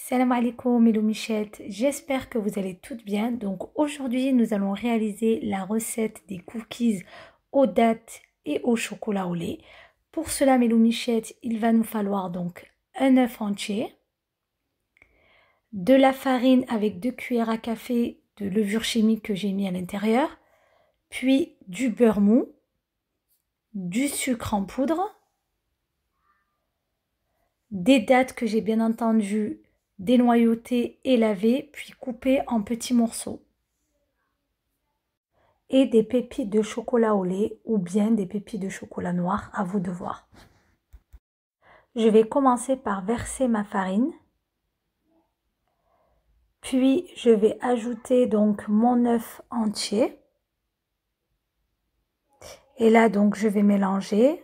Salam alaikum mes loumichettes, j'espère que vous allez toutes bien. Donc aujourd'hui nous allons réaliser la recette des cookies aux dattes et au chocolat au lait. Pour cela mes loumichettes, il va nous falloir donc un œuf entier, de la farine avec 2 cuillères à café de levure chimique que j'ai mis à l'intérieur, puis du beurre mou, du sucre en poudre, des dattes que j'ai bien entendu dénoyautées et lavées, puis coupées en petits morceaux. Et des pépites de chocolat au lait ou bien des pépites de chocolat noir, à vous de voir. Je vais commencer par verser ma farine. Puis je vais ajouter donc mon œuf entier. Et là donc je vais mélanger.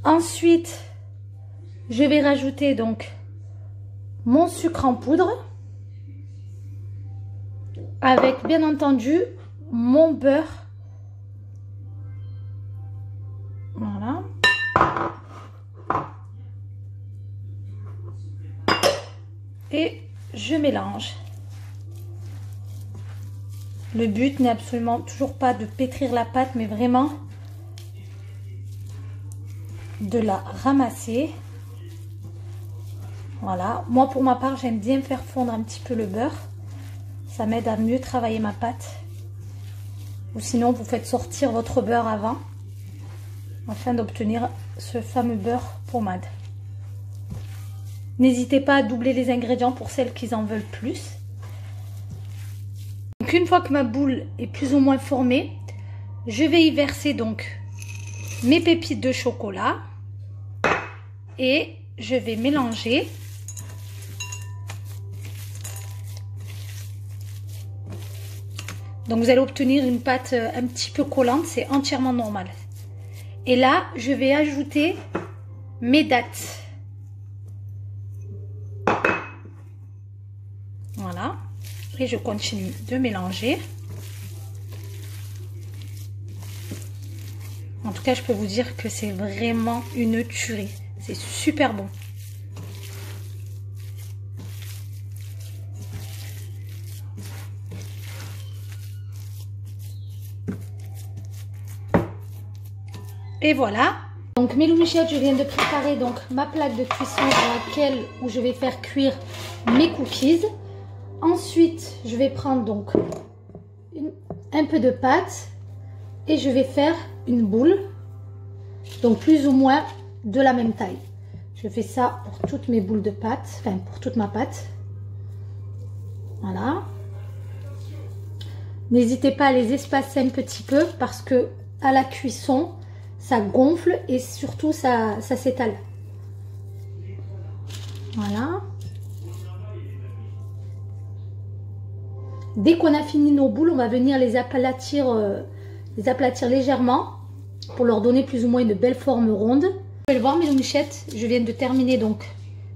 Ensuite, je vais rajouter donc mon sucre en poudre avec bien entendu mon beurre. Voilà. Et je mélange. Le but n'est absolument toujours pas de pétrir la pâte, mais vraiment de la ramasser. Voilà, moi pour ma part j'aime bien faire fondre un petit peu le beurre, ça m'aide à mieux travailler ma pâte. Ou sinon vous faites sortir votre beurre avant afin d'obtenir ce fameux beurre pommade. N'hésitez pas à doubler les ingrédients pour celles qui en veulent plus. Donc une fois que ma boule est plus ou moins formée, je vais y verser donc mes pépites de chocolat et je vais mélanger. Donc vous allez obtenir une pâte un petit peu collante, c'est entièrement normal. Et là, je vais ajouter mes dattes. Voilà. Et je continue de mélanger. En tout cas, je peux vous dire que c'est vraiment une tuerie. C'est super bon. Et voilà. Donc mes loumichettes, je viens de préparer donc ma plaque de cuisson dans laquelle où je vais faire cuire mes cookies. Ensuite, je vais prendre donc un peu de pâte et je vais faire une boule. Donc plus ou moins de la même taille. Je fais ça pour toutes mes boules de pâte, enfin pour toute ma pâte. Voilà. N'hésitez pas à les espacer un petit peu parce que à la cuisson, ça gonfle et surtout ça s'étale. Voilà. Dès qu'on a fini nos boules, on va venir les aplatir légèrement pour leur donner plus ou moins une belle forme ronde. Vous pouvez le voir mes loumichettes, je viens de terminer donc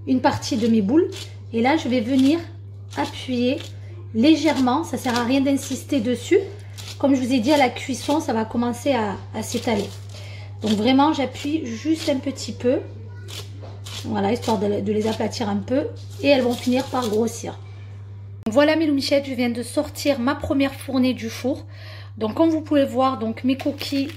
une partie de mes boules. Et là, je vais venir appuyer légèrement. Ça ne sert à rien d'insister dessus. Comme je vous ai dit, à la cuisson, ça va commencer à s'étaler. Donc vraiment, j'appuie juste un petit peu. Voilà, histoire de les aplatir un peu. Et elles vont finir par grossir. Donc voilà mes loumichettes, je viens de sortir ma première fournée du four. Donc comme vous pouvez voir, donc mes cookies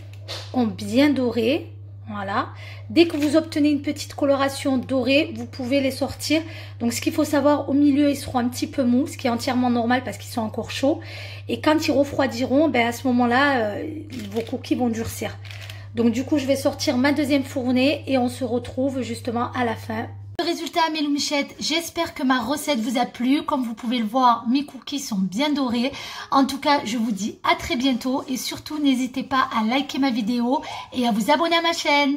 ont bien doré. Voilà. Dès que vous obtenez une petite coloration dorée, vous pouvez les sortir. Donc ce qu'il faut savoir, au milieu, ils seront un petit peu mous, ce qui est entièrement normal parce qu'ils sont encore chauds. Et quand ils refroidiront, ben à ce moment-là, vos cookies vont durcir. Donc du coup, je vais sortir ma deuxième fournée et on se retrouve justement à la fin. Le résultat mes loumichettes, j'espère que ma recette vous a plu. Comme vous pouvez le voir, mes cookies sont bien dorés. En tout cas, je vous dis à très bientôt et surtout n'hésitez pas à liker ma vidéo et à vous abonner à ma chaîne.